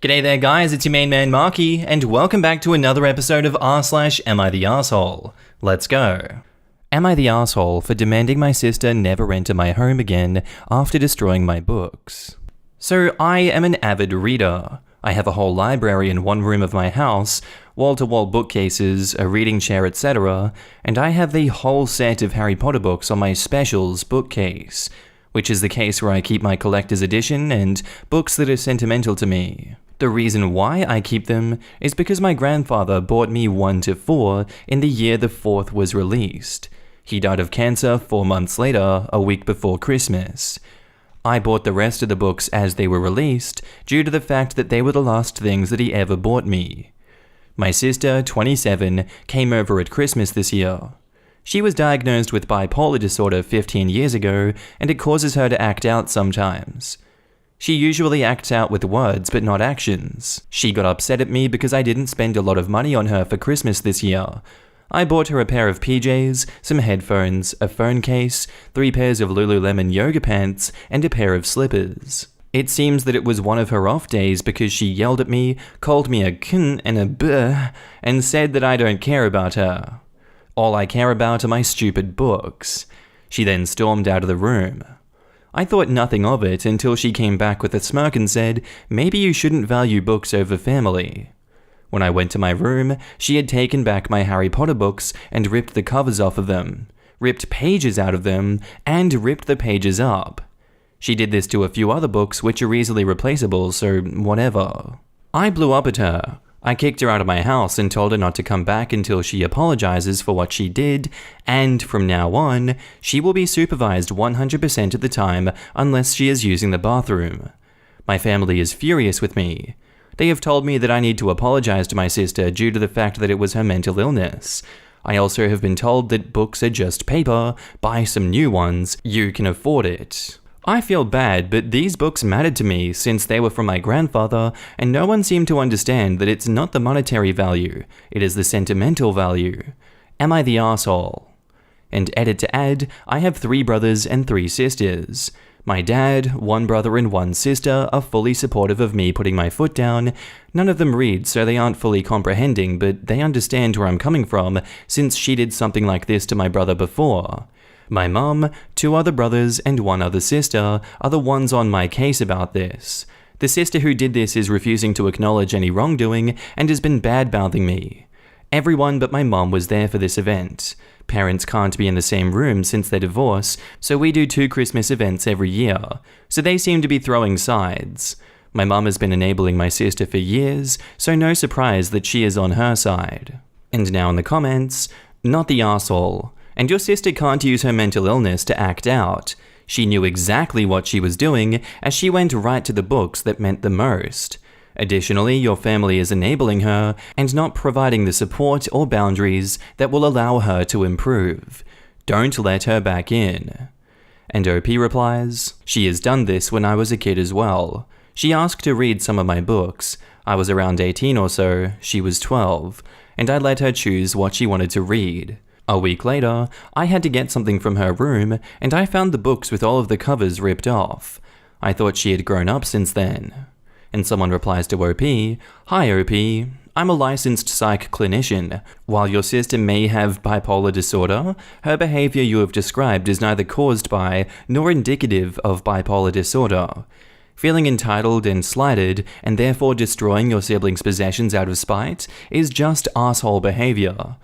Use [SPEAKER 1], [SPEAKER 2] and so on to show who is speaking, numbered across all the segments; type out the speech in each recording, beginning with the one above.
[SPEAKER 1] G'day there guys, it's your main man Markee, and welcome back to another episode of r/Am I the Arsehole? Let's go. Am I the arsehole for demanding my sister never enter my home again after destroying my books? So I am an avid reader. I have a whole library in one room of my house, wall-to-wall bookcases, a reading chair, etc., and I have the whole set of Harry Potter books on my specials bookcase, which is the case where I keep my collector's edition and books that are sentimental to me. The reason why I keep them is because my grandfather bought me 1 to 4 in the year the 4th was released. He died of cancer 4 months later, a week before Christmas. I bought the rest of the books as they were released due to the fact that they were the last things that he ever bought me. My sister, 27, came over at Christmas this year. She was diagnosed with bipolar disorder 15 years ago, and it causes her to act out sometimes. She usually acts out with words but not actions. She got upset at me because I didn't spend a lot of money on her for Christmas this year. I bought her a pair of PJs, some headphones, a phone case, 3 pairs of Lululemon yoga pants, and a pair of slippers. It seems that it was one of her off days because she yelled at me, called me a kun and a buh, and said that I don't care about her. All I care about are my stupid books. She then stormed out of the room. I thought nothing of it until she came back with a smirk and said, maybe you shouldn't value books over family. When I went to my room, she had taken back my Harry Potter books and ripped the covers off of them, ripped pages out of them, and ripped the pages up. She did this to a few other books which are easily replaceable, so whatever. I blew up at her. I kicked her out of my house and told her not to come back until she apologizes for what she did, and from now on, she will be supervised 100% of the time unless she is using the bathroom. My family is furious with me. They have told me that I need to apologize to my sister due to the fact that it was her mental illness. I also have been told that books are just paper, buy some new ones, you can afford it. I feel bad, but these books mattered to me since they were from my grandfather, and no one seemed to understand that it's not the monetary value, it is the sentimental value. Am I the arsehole? And edit to add, I have 3 brothers and 3 sisters. My dad, 1 brother and 1 sister are fully supportive of me putting my foot down. None of them read, so they aren't fully comprehending, but they understand where I'm coming from since she did something like this to my brother before. My mum, 2 other brothers, and 1 other sister are the ones on my case about this. The sister who did this is refusing to acknowledge any wrongdoing and has been bad-mouthing me. Everyone but my mum was there for this event. Parents can't be in the same room since their divorce, so we do 2 Christmas events every year, so they seem to be throwing sides. My mum has been enabling my sister for years, so no surprise that she is on her side. And now in the comments, not the arsehole. And your sister can't use her mental illness to act out. She knew exactly what she was doing, as she went right to the books that meant the most. Additionally, your family is enabling her and not providing the support or boundaries that will allow her to improve. Don't let her back in. And OP replies, she has done this when I was a kid as well. She asked to read some of my books. I was around 18 or so, she was 12, and I let her choose what she wanted to read. A week later, I had to get something from her room, and I found the books with all of the covers ripped off. I thought she had grown up since then. And someone replies to OP, "Hi OP, I'm a licensed psych clinician. While your sister may have bipolar disorder, her behavior you have described is neither caused by nor indicative of bipolar disorder. Feeling entitled and slighted, and therefore destroying your siblings' possessions out of spite, is just arsehole behavior.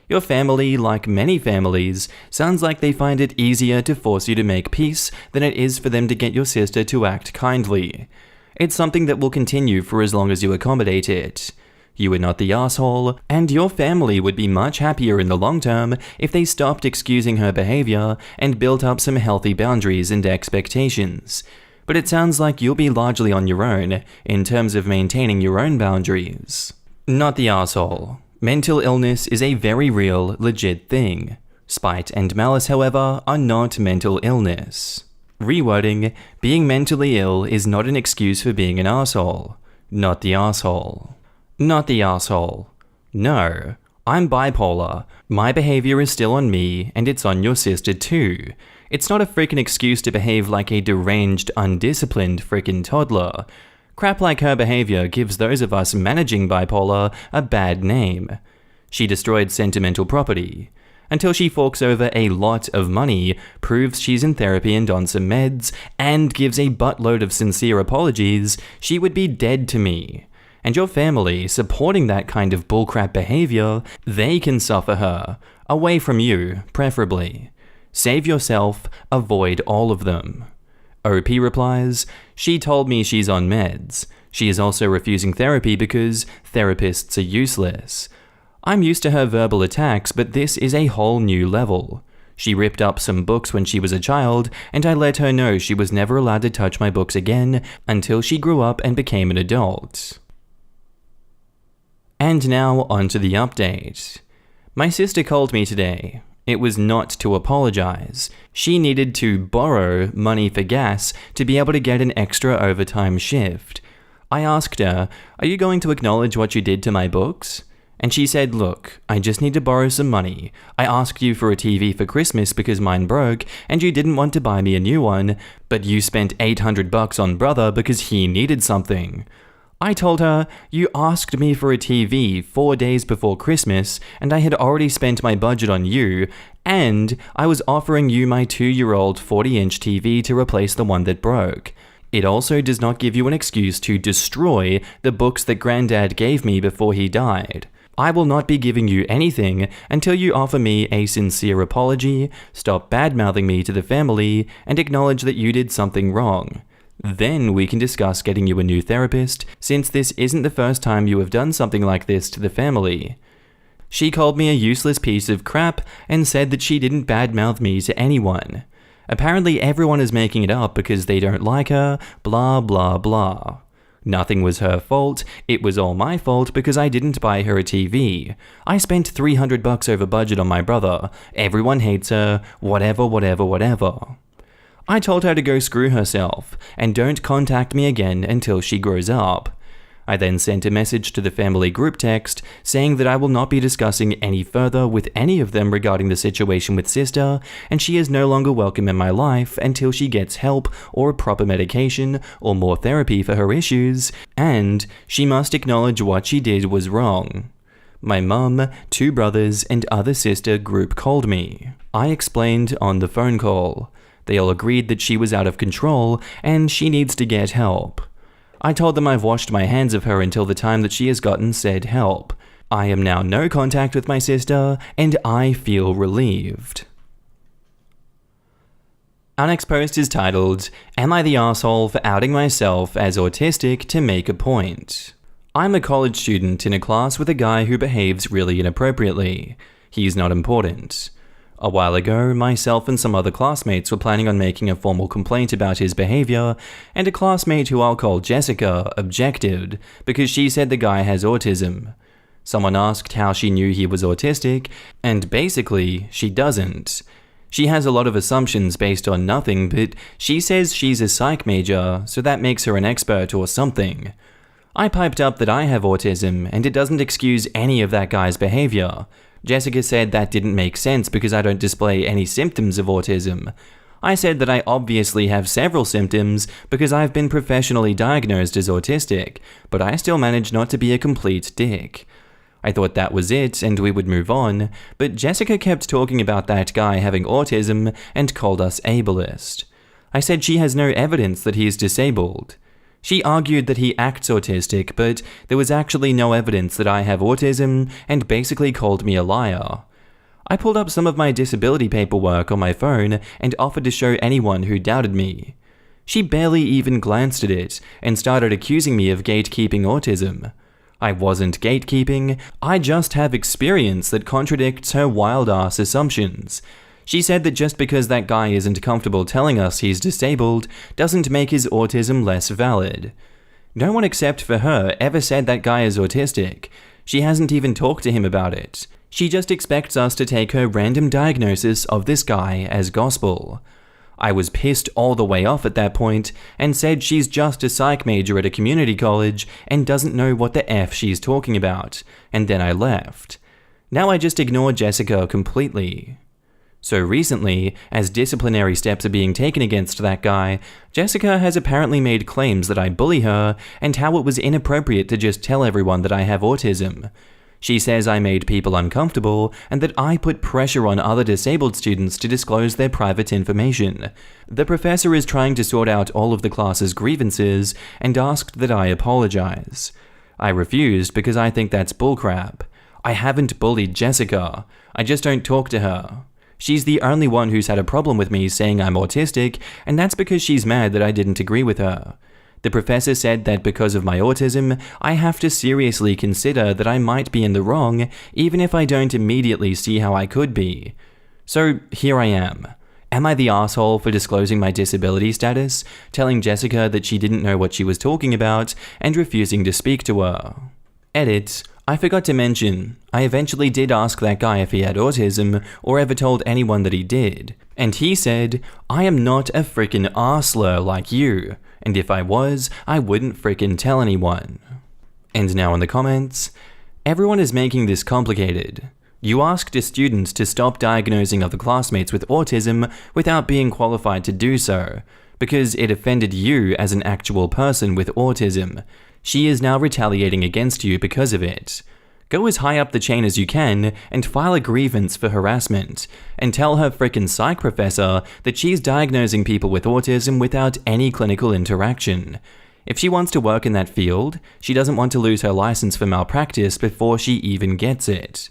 [SPEAKER 1] Your family, like many families, sounds like they find it easier to force you to make peace than it is for them to get your sister to act kindly. It's something that will continue for as long as you accommodate it. You are not the arsehole, and your family would be much happier in the long term if they stopped excusing her behavior and built up some healthy boundaries and expectations. But it sounds like you'll be largely on your own in terms of maintaining your own boundaries. Not the arsehole. Mental illness is a very real, legit thing. Spite and malice, however, are not mental illness. Rewording, being mentally ill is not an excuse for being an arsehole. Not the arsehole. Not the arsehole. No, I'm bipolar. My behavior is still on me, and it's on your sister too. It's not a freaking excuse to behave like a deranged, undisciplined freaking toddler. Crap like her behavior gives those of us managing bipolar a bad name. She destroyed sentimental property. Until she forks over a lot of money, proves she's in therapy and on some meds, and gives a buttload of sincere apologies, she would be dead to me. And your family, supporting that kind of bullcrap behavior, they can suffer her. Away from you, preferably. Save yourself, avoid all of them. OP replies, she told me she's on meds. She is also refusing therapy because therapists are useless. I'm used to her verbal attacks, but this is a whole new level. She ripped up some books when she was a child, and I let her know she was never allowed to touch my books again until she grew up and became an adult. And now onto the update. My sister called me today. It was not to apologize. She needed to borrow money for gas to be able to get an extra overtime shift. I asked her, "Are you going to acknowledge what you did to my books?" And she said, "Look, I just need to borrow some money. I asked you for a TV for Christmas because mine broke, and you didn't want to buy me a new one, but you spent $800 on brother because he needed something." I told her, "You asked me for a TV 4 days before Christmas, and I had already spent my budget on you, and I was offering you my 2-year-old 40-inch TV to replace the one that broke. It also does not give you an excuse to destroy the books that Granddad gave me before he died. I will not be giving you anything until you offer me a sincere apology, stop bad-mouthing me to the family, and acknowledge that you did something wrong. Then we can discuss getting you a new therapist, since this isn't the first time you have done something like this to the family." She called me a useless piece of crap and said that she didn't badmouth me to anyone. Apparently everyone is making it up because they don't like her, blah blah blah. Nothing was her fault, it was all my fault because I didn't buy her a TV. I spent $300 over budget on my brother, everyone hates her, whatever. I told her to go screw herself, and don't contact me again until she grows up. I then sent a message to the family group text saying that I will not be discussing any further with any of them regarding the situation with sister, and she is no longer welcome in my life until she gets help or proper medication or more therapy for her issues, and she must acknowledge what she did was wrong. My mum, 2 brothers, and other sister group called me. I explained on the phone call. They all agreed that she was out of control and she needs to get help. I told them I've washed my hands of her until the time that she has gotten said help. I am now no contact with my sister, and I feel relieved. Our next post is titled, "Am I the arsehole for outing myself as autistic to make a point?" I'm a college student in a class with a guy who behaves really inappropriately. He's not important. A while ago, myself and some other classmates were planning on making a formal complaint about his behavior, and a classmate who I'll call Jessica objected because she said the guy has autism. Someone asked how she knew he was autistic, and basically, she doesn't. She has a lot of assumptions based on nothing, but she says she's a psych major, so that makes her an expert or something. I piped up that I have autism, and it doesn't excuse any of that guy's behavior. Jessica said that didn't make sense because I don't display any symptoms of autism. I said that I obviously have several symptoms because I've been professionally diagnosed as autistic, but I still manage not to be a complete dick. I thought that was it and we would move on, but Jessica kept talking about that guy having autism and called us ableist. I said she has no evidence that he is disabled. She argued that he acts autistic, but there was actually no evidence that I have autism, and basically called me a liar. I pulled up some of my disability paperwork on my phone and offered to show anyone who doubted me. She barely even glanced at it, and started accusing me of gatekeeping autism. I wasn't gatekeeping, I just have experience that contradicts her wild-ass assumptions. She said that just because that guy isn't comfortable telling us he's disabled doesn't make his autism less valid. No one except for her ever said that guy is autistic. She hasn't even talked to him about it. She just expects us to take her random diagnosis of this guy as gospel. I was pissed all the way off at that point and said she's just a psych major at a community college and doesn't know what the F she's talking about, and then I left. Now I just ignore Jessica completely. So recently, as disciplinary steps are being taken against that guy, Jessica has apparently made claims that I bully her and how it was inappropriate to just tell everyone that I have autism. She says I made people uncomfortable and that I put pressure on other disabled students to disclose their private information. The professor is trying to sort out all of the class's grievances and asked that I apologize. I refused because I think that's bullcrap. I haven't bullied Jessica. I just don't talk to her. She's the only one who's had a problem with me saying I'm autistic, and that's because she's mad that I didn't agree with her. The professor said that because of my autism, I have to seriously consider that I might be in the wrong, even if I don't immediately see how I could be. So here I am. Am I the asshole for disclosing my disability status, telling Jessica that she didn't know what she was talking about, and refusing to speak to her? Edit. I forgot to mention, I eventually did ask that guy if he had autism or ever told anyone that he did, and he said, I am not a frickin' arsler like you, and if I was, I wouldn't frickin' tell anyone. And now in the comments, everyone is making this complicated. You asked a student to stop diagnosing other classmates with autism without being qualified to do so, because it offended you as an actual person with autism. She is now retaliating against you because of it. Go as high up the chain as you can and file a grievance for harassment, and tell her frickin' psych professor that she's diagnosing people with autism without any clinical interaction. If she wants to work in that field, she doesn't want to lose her license for malpractice before she even gets it.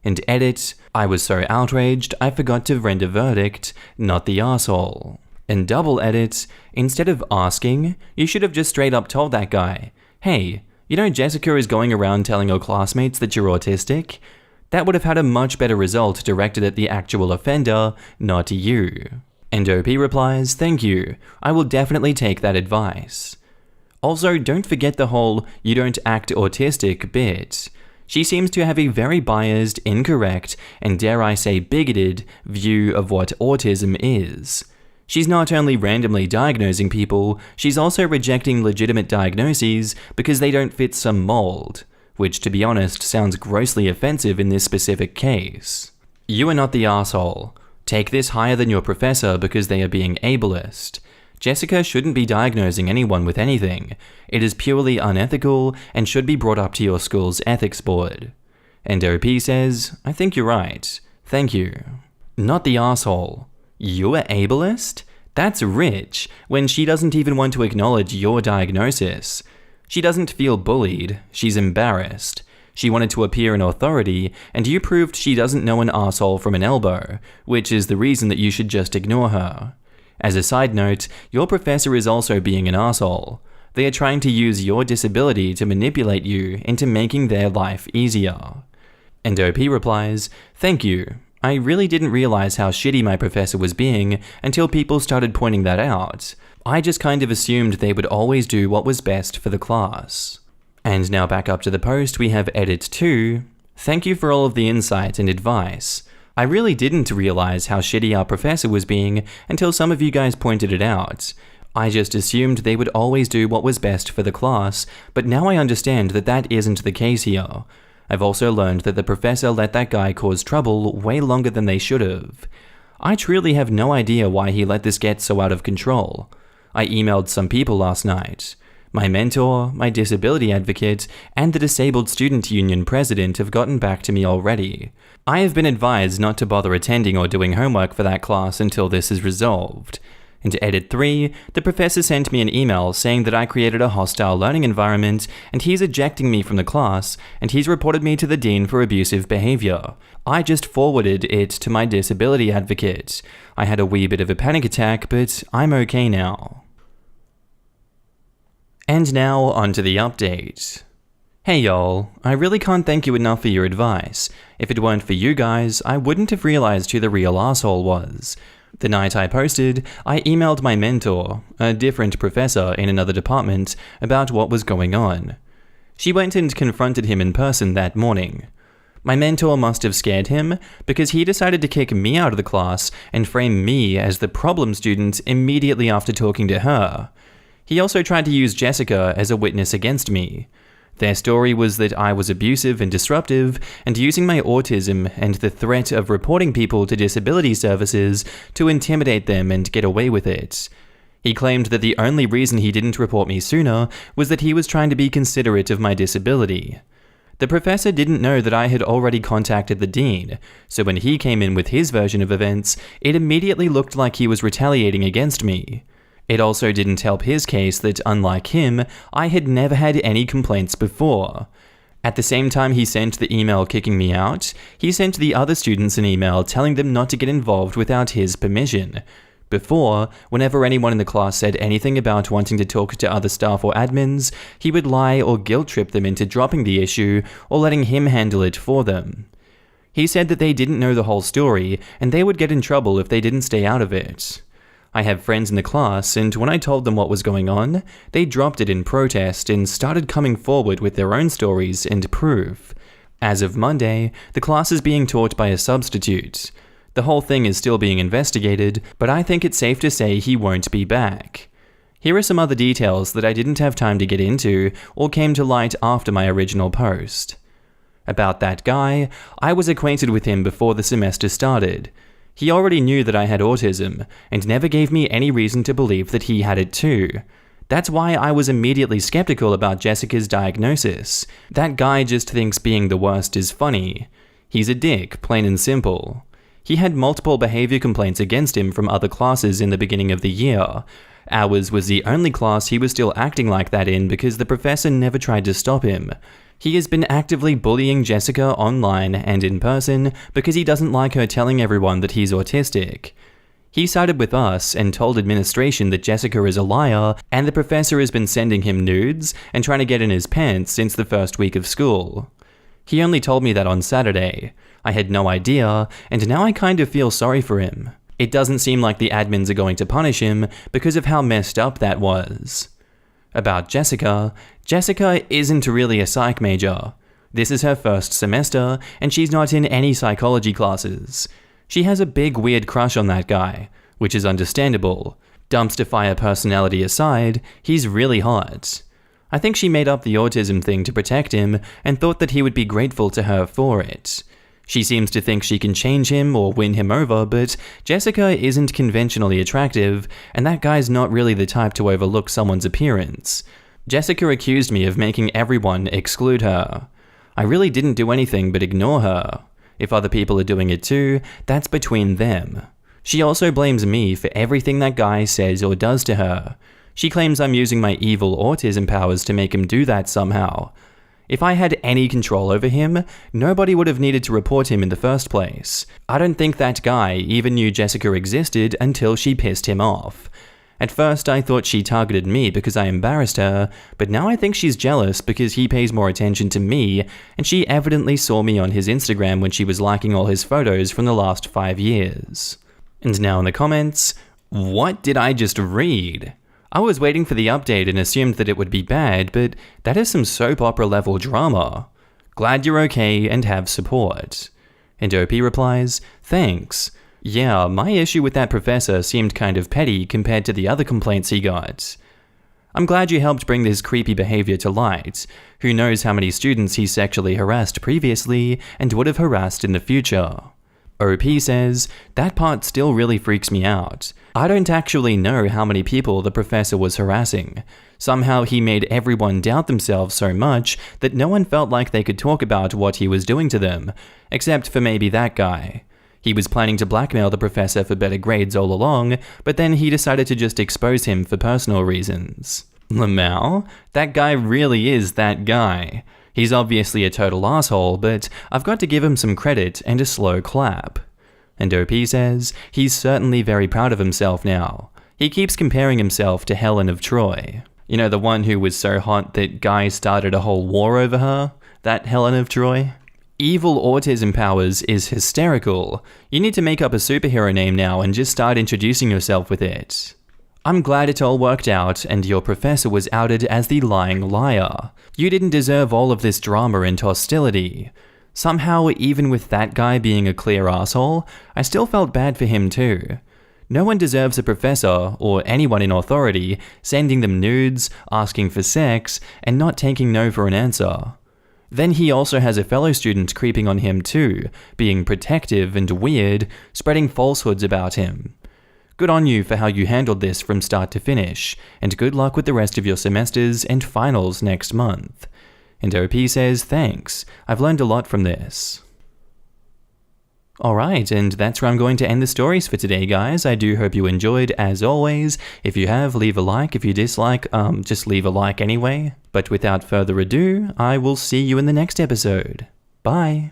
[SPEAKER 1] And edit, I was so outraged I forgot to render verdict, not the arsehole. And double edit, instead of asking, you should have just straight up told that guy, hey, you know Jessica is going around telling your classmates that you're autistic? That would have had a much better result directed at the actual offender, not you. And OP replies, thank you, I will definitely take that advice. Also, don't forget the whole you don't act autistic bit. She seems to have a very biased, incorrect, and dare I say bigoted view of what autism is. She's not only randomly diagnosing people, she's also rejecting legitimate diagnoses because they don't fit some mold, which to be honest sounds grossly offensive in this specific case. You are not the asshole. Take this higher than your professor because they are being ableist. Jessica shouldn't be diagnosing anyone with anything. It is purely unethical and should be brought up to your school's ethics board. And OP says, I think you're right. Thank you. Not the asshole. You're ableist? That's rich, when she doesn't even want to acknowledge your diagnosis. She doesn't feel bullied, she's embarrassed. She wanted to appear in authority, and you proved she doesn't know an arsehole from an elbow, which is the reason that you should just ignore her. As a side note, your professor is also being an arsehole. They are trying to use your disability to manipulate you into making their life easier. And OP replies, thank you. I really didn't realize how shitty my professor was being until people started pointing that out. I just kind of assumed they would always do what was best for the class. And now back up to the post, we have edit 2. Thank you for all of the insight and advice. I really didn't realize how shitty our professor was being until some of you guys pointed it out. I just assumed they would always do what was best for the class, but now I understand that that isn't the case here. I've also learned that the professor let that guy cause trouble way longer than they should have. I truly have no idea why he let this get so out of control. I emailed some people last night. My mentor, my disability advocate, and the Disabled Student Union president have gotten back to me already. I have been advised not to bother attending or doing homework for that class until this is resolved. And to edit 3, the professor sent me an email saying that I created a hostile learning environment and he's ejecting me from the class and he's reported me to the dean for abusive behavior. I just forwarded it to my disability advocate. I had a wee bit of a panic attack, but I'm okay now. And now onto the update. Hey y'all, I really can't thank you enough for your advice. If it weren't for you guys, I wouldn't have realized who the real asshole was. The night I posted, I emailed my mentor, a different professor in another department, about what was going on. She went and confronted him in person that morning. My mentor must have scared him because he decided to kick me out of the class and frame me as the problem student immediately after talking to her. He also tried to use Jessica as a witness against me. Their story was that I was abusive and disruptive, and using my autism and the threat of reporting people to disability services to intimidate them and get away with it. He claimed that the only reason he didn't report me sooner was that he was trying to be considerate of my disability. The professor didn't know that I had already contacted the dean, so when he came in with his version of events, it immediately looked like he was retaliating against me. It also didn't help his case that, unlike him, I had never had any complaints before. At the same time he sent the email kicking me out, he sent the other students an email telling them not to get involved without his permission. Before, whenever anyone in the class said anything about wanting to talk to other staff or admins, he would lie or guilt trip them into dropping the issue or letting him handle it for them. He said that they didn't know the whole story and they would get in trouble if they didn't stay out of it. I have friends in the class, and when I told them what was going on, they dropped it in protest and started coming forward with their own stories and proof. As of Monday, the class is being taught by a substitute. The whole thing is still being investigated, but I think it's safe to say he won't be back. Here are some other details that I didn't have time to get into or came to light after my original post. About that guy, I was acquainted with him before the semester started. He already knew that I had autism, and never gave me any reason to believe that he had it too. That's why I was immediately skeptical about Jessica's diagnosis. That guy just thinks being the worst is funny. He's a dick, plain and simple. He had multiple behavior complaints against him from other classes in the beginning of the year. Ours was the only class he was still acting like that in because the professor never tried to stop him. He has been actively bullying Jessica online and in person because he doesn't like her telling everyone that he's autistic. He sided with us and told administration that Jessica is a liar, and the professor has been sending him nudes and trying to get in his pants since the first week of school. He only told me that on Saturday. I had no idea, and now I kind of feel sorry for him. It doesn't seem like the admins are going to punish him because of how messed up that was. About Jessica, Jessica isn't really a psych major. This is her first semester, and she's not in any psychology classes. She has a big weird crush on that guy, which is understandable. Dumpster fire personality aside, he's really hot. I think she made up the autism thing to protect him and thought that he would be grateful to her for it. She seems to think she can change him or win him over, but Jessica isn't conventionally attractive, and that guy's not really the type to overlook someone's appearance. Jessica accused me of making everyone exclude her. I really didn't do anything but ignore her. If other people are doing it too, that's between them. She also blames me for everything that guy says or does to her. She claims I'm using my evil autism powers to make him do that somehow. If I had any control over him, nobody would have needed to report him in the first place. I don't think that guy even knew Jessica existed until she pissed him off. At first I thought she targeted me because I embarrassed her, but now I think she's jealous because he pays more attention to me, and she evidently saw me on his Instagram when she was liking all his photos from the last 5 years. And now in the comments, what did I just read? I was waiting for the update and assumed that it would be bad, but that is some soap opera level drama. Glad you're okay and have support. And OP replies, thanks. Yeah, my issue with that professor seemed kind of petty compared to the other complaints he got. I'm glad you helped bring this creepy behavior to light. Who knows how many students he sexually harassed previously and would have harassed in the future. OP says, that part still really freaks me out. I don't actually know how many people the professor was harassing. Somehow he made everyone doubt themselves so much that no one felt like they could talk about what he was doing to them, except for maybe that guy. He was planning to blackmail the professor for better grades all along, but then he decided to just expose him for personal reasons. Lamau? That guy really is that guy. He's obviously a total asshole, but I've got to give him some credit and a slow clap. And OP says, he's certainly very proud of himself now. He keeps comparing himself to Helen of Troy. You know, the one who was so hot that guys started a whole war over her? That Helen of Troy? Evil autism powers is hysterical. You need to make up a superhero name now and just start introducing yourself with it. I'm glad it all worked out and your professor was outed as the lying liar. You didn't deserve all of this drama and hostility. Somehow, even with that guy being a clear asshole, I still felt bad for him too. No one deserves a professor, or anyone in authority, sending them nudes, asking for sex, and not taking no for an answer. Then he also has a fellow student creeping on him too, being protective and weird, spreading falsehoods about him. Good on you for how you handled this from start to finish, and good luck with the rest of your semesters and finals next month. And OP says, thanks, I've learned a lot from this. Alright, and that's where I'm going to end the stories for today, guys. I do hope you enjoyed, as always. If you have, leave a like. If you dislike, just leave a like anyway. But without further ado, I will see you in the next episode. Bye!